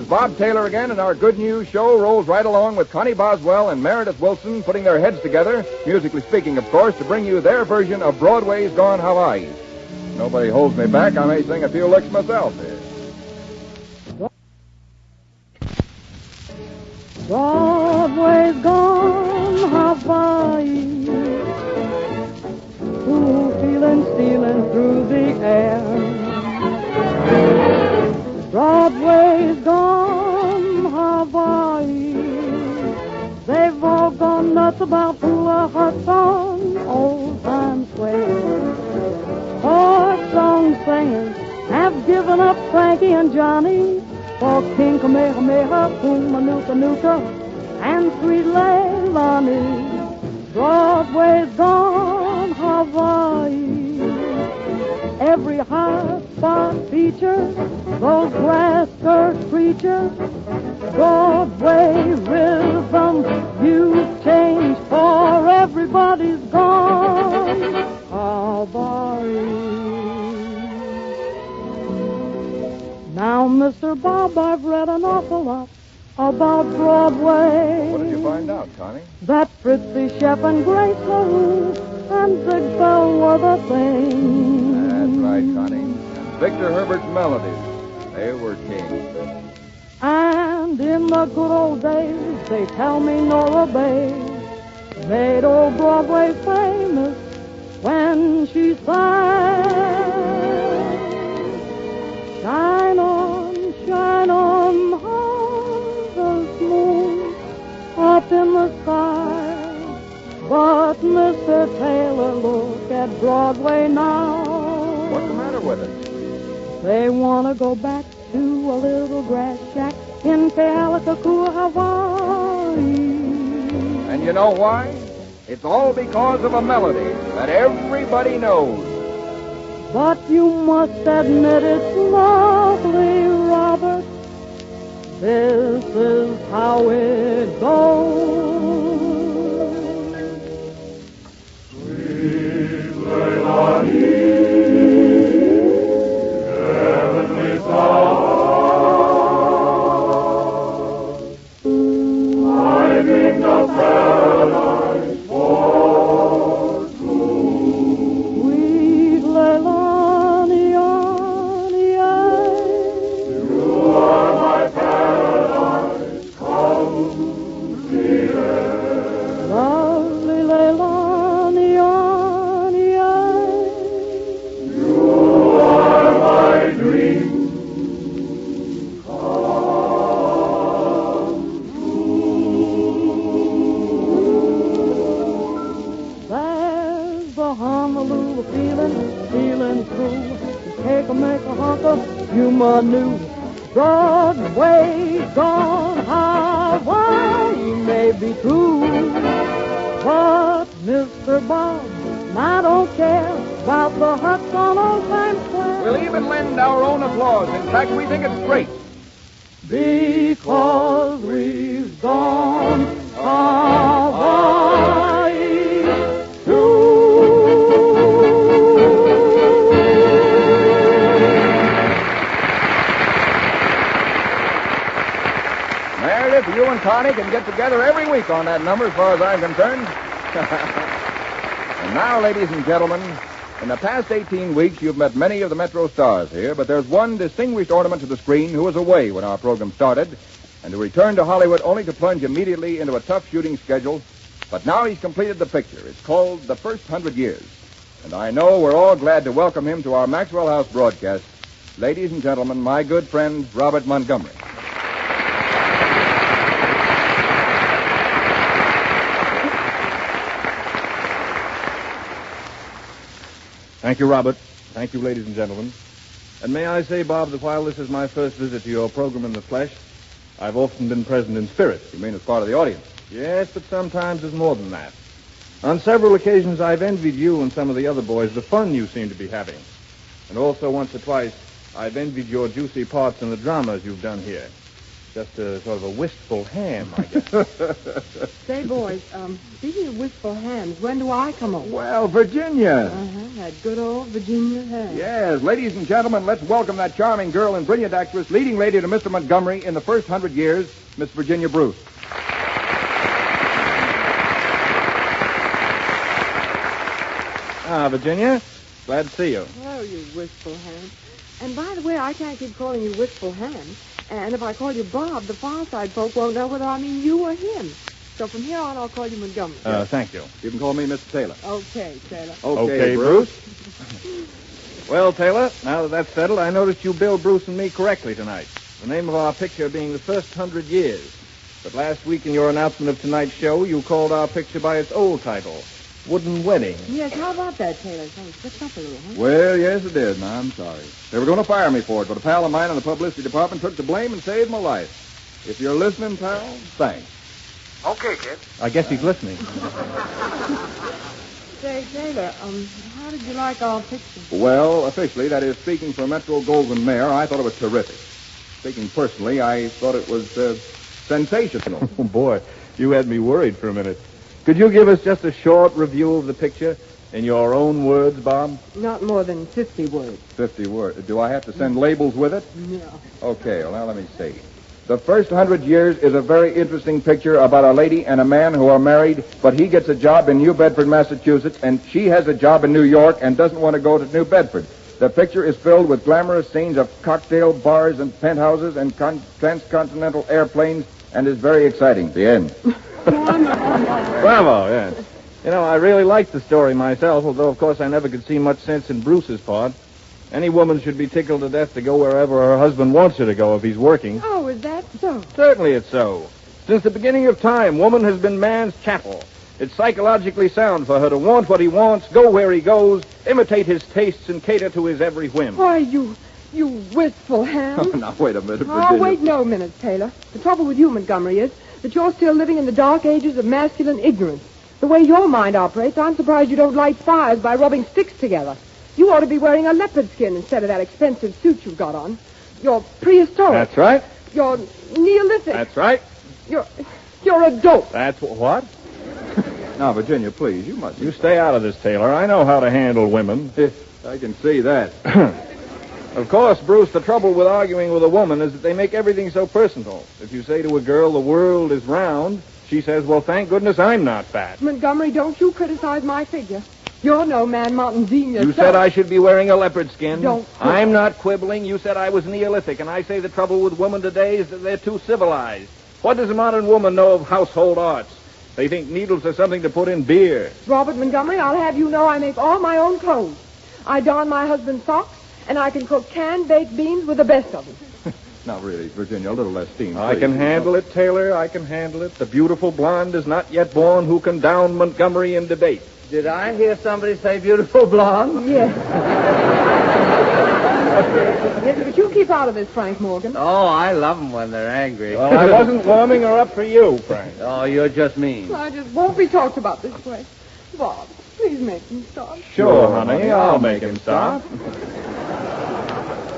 Bob Taylor again, and our good news show rolls right along with Connie Boswell and Meredith Willson putting their heads together, musically speaking, of course, to bring you their version of Broadway's Gone Hawaii. Nobody holds me back. I may sing a few licks myself here. Broadway's gone Hawaii, cool feeling stealing through the air. Broadway's gone Hawaii, they've all gone nuts about hula huts on Old Times Square. Horse song singers have given up Frankie and Johnny for King Kamehameha, Pumanuka Nuka, and Sweet Leilani. Broadway's gone Hawaii. Every hot spot feature, those grass skirt preachers. Broadway rhythm, you've changed, for everybody's gone Hawaii. Now, Mr. Bob, I've read an awful lot about Broadway. What did you find out, Connie? That Fritzy Chef and Grace LaRue and Zig Bell were the thing. That's right, Connie. And Victor Herbert's melodies, they were kings. And in the good old days, they tell me Nora Bay made old Broadway famous when she sang. Shine on, harvest moon, up in the sky. But, Mr. Taylor, look at Broadway now. What's the matter with it? They want to go back to a little grass shack in Kealakekua, Hawaii. And you know why? It's all because of a melody that everybody knows. But you must admit it's lovely, Robert. This is how it goes. Sweet Leilani, heavenly sound, I dreamed of paradise for two. Sweet Leilani, You are my paradise, come near. lovely Leilani, You are my dream, come there's the Honolulu feeling true. You take a make a honker, you my new Broadway gone Hawaii may be true. But, Mr. Bob, I don't care about the huts on Old Times Square. We'll even lend our own applause. In fact, we think it's great. Because we've gone Hawaii too. Meredith, you and Connie can get together every week on that number as far as I'm concerned. And now, ladies and gentlemen, in the past 18 weeks, you've met many of the Metro stars here, but there's one distinguished ornament to the screen who was away when our program started, and who returned to Hollywood only to plunge immediately into a tough shooting schedule. But now he's completed the picture. It's called The First 100 Years. And I know we're all glad to welcome him to our Maxwell House broadcast. Ladies and gentlemen, my good friend, Robert Montgomery. Thank you, Robert. Thank you, ladies and gentlemen. And may I say, Bob, that while this is my first visit to your program in the flesh, I've often been present in spirit. You mean as part of the audience? Yes, but sometimes there's more than that. On several occasions, I've envied you and some of the other boys the fun you seem to be having. And also once or twice, I've envied your juicy parts in the dramas you've done here. Just a sort of a wistful ham, I guess. Say, boys, speaking of wistful hams, when do I come over? Well, Virginia. That good old Virginia ham. Yes, ladies and gentlemen, let's welcome that charming girl and brilliant actress, leading lady to Mr. Montgomery in the first 100 years, Miss Virginia Bruce. Virginia, glad to see you. Oh, you wistful ham. And by the way, I can't keep calling you wistful ham. And if I call you Bob, the Fireside folk won't know whether I mean you or him. So from here on, I'll call you Montgomery. Thank you. You can call me Mr. Taylor. Okay, Taylor. Okay, Bruce. Well, Taylor, now that that's settled, I noticed you billed Bruce and me correctly tonight. The name of our picture being the first 100 years. But last week in your announcement of tonight's show, you called our picture by its old title, Wooden Wedding. Yes, how about that, Taylor? So switched up a little, huh? Well, yes, it did, and I'm sorry. They were going to fire me for it, but a pal of mine in the publicity department took the blame and saved my life. If you're listening, pal, thanks. Okay, kid. I guess he's listening. Say, Taylor, how did you like our picture? Well, officially, that is, speaking for Metro Goldwyn Mayer, I thought it was terrific. Speaking personally, I thought it was sensational. Oh, boy, you had me worried for a minute. Could you give us just a short review of the picture in your own words, Bob? Not more than 50 words. 50 words. Do I have to send labels with it? No. Okay, well, now let me see. The first 100 years is a very interesting picture about a lady and a man who are married, but he gets a job in New Bedford, Massachusetts, and she has a job in New York and doesn't want to go to New Bedford. The picture is filled with glamorous scenes of cocktail bars and penthouses and transcontinental airplanes and is very exciting. The end. Bravo, yes. You know, I really liked the story myself, although, of course, I never could see much sense in Bruce's part. Any woman should be tickled to death to go wherever her husband wants her to go if he's working. Oh, is that so? Certainly it's so. Since the beginning of time, woman has been man's chattel. It's psychologically sound for her to want what he wants, go where he goes, imitate his tastes, and cater to his every whim. Why, you wistful ham. Now, wait a minute, Oh, Virginia. wait no minute, Taylor. The trouble with you, Montgomery, is that you're still living in the dark ages of masculine ignorance. The way your mind operates, I'm surprised you don't light fires by rubbing sticks together. You ought to be wearing a leopard skin instead of that expensive suit you've got on. You're prehistoric. That's right. You're Neolithic. That's right. You're a dope. That's what? Now, Virginia, please, you must... You stay out of this, Taylor. I know how to handle women. I can see that. Of course, Bruce, the trouble with arguing with a woman is that they make everything so personal. If you say to a girl, the world is round, she says, well, thank goodness I'm not fat. Montgomery, don't you criticize my figure. You're no man mountain dean yourself. You said I should be wearing a leopard skin. Don't. I'm not quibbling. You said I was Neolithic, and I say the trouble with women today is that they're too civilized. What does a modern woman know of household arts? They think needles are something to put in beer. Robert Montgomery, I'll have you know I make all my own clothes. I don my husband's socks, and I can cook canned baked beans with the best of them. Now, really, Virginia, a little less steam, I please. can handle it, Taylor. I can handle it. The beautiful blonde is not yet born who can down Montgomery in debate. Did I hear somebody say beautiful blonde? Yes. Yes, but you keep out of this, Frank Morgan. Oh, I love them when they're angry. Well, I wasn't warming her up for you, Frank. Oh, you're just mean. I just won't be talked about this way. Bob, please make him stop. Sure, honey. I'll make him stop.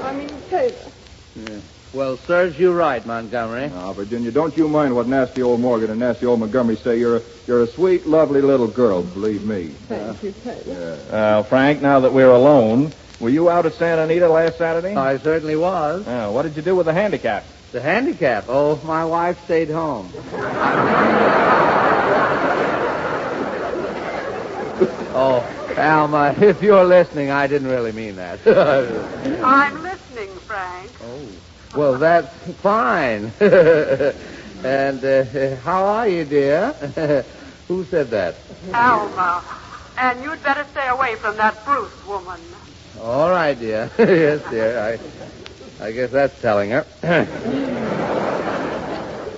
I mean, Taylor. Yeah. Well, serves you right, Montgomery. Now, Virginia, don't you mind what nasty old Morgan and nasty old Montgomery say. You're a sweet, lovely little girl, believe me. Thank you, Taylor. Yeah. Frank, now that we're alone, were you out at Santa Anita last Saturday? I certainly was. What did you do with the handicap? The handicap? Oh, my wife stayed home. Oh, Alma, if you're listening, I didn't really mean that. I'm listening, Frank. Oh, well, that's fine. And how are you, dear? Who said that? Alma. And you'd better stay away from that Bruce woman. All right, dear. Yes, dear. I guess that's telling her.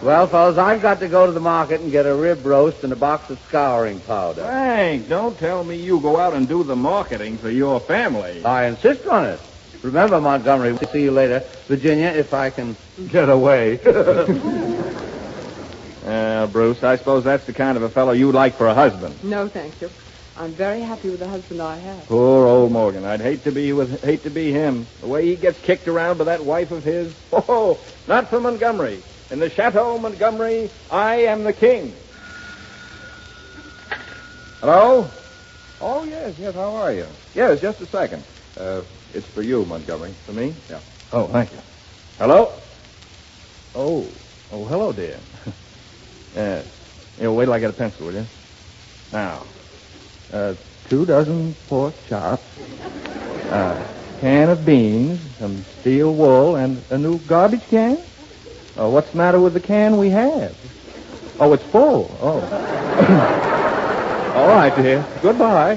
Well, fellas, I've got to go to the market and get a rib roast and a box of scouring powder. Frank, don't tell me you go out and do the marketing for your family. I insist on it. Remember, Montgomery, we'll see you later. Virginia, if I can get away. Bruce, I suppose that's the kind of a fellow you like for a husband. No, thank you. I'm very happy with the husband I have. Poor old Morgan. I'd hate to be him. The way he gets kicked around by that wife of his. Oh, not for Montgomery. In the Chateau Montgomery, I am the king. Hello? Oh, yes, how are you? Yes, just a second. It's for you, Montgomery. For me? Yeah. Oh, thank you. Hello? Oh, hello, dear. Yes. Wait till I get a pencil, will you? Now, 2 dozen pork chops, can of beans, some steel wool, and a new garbage can? What's the matter with the can we have? Oh, it's full. Oh. All right, dear. Goodbye.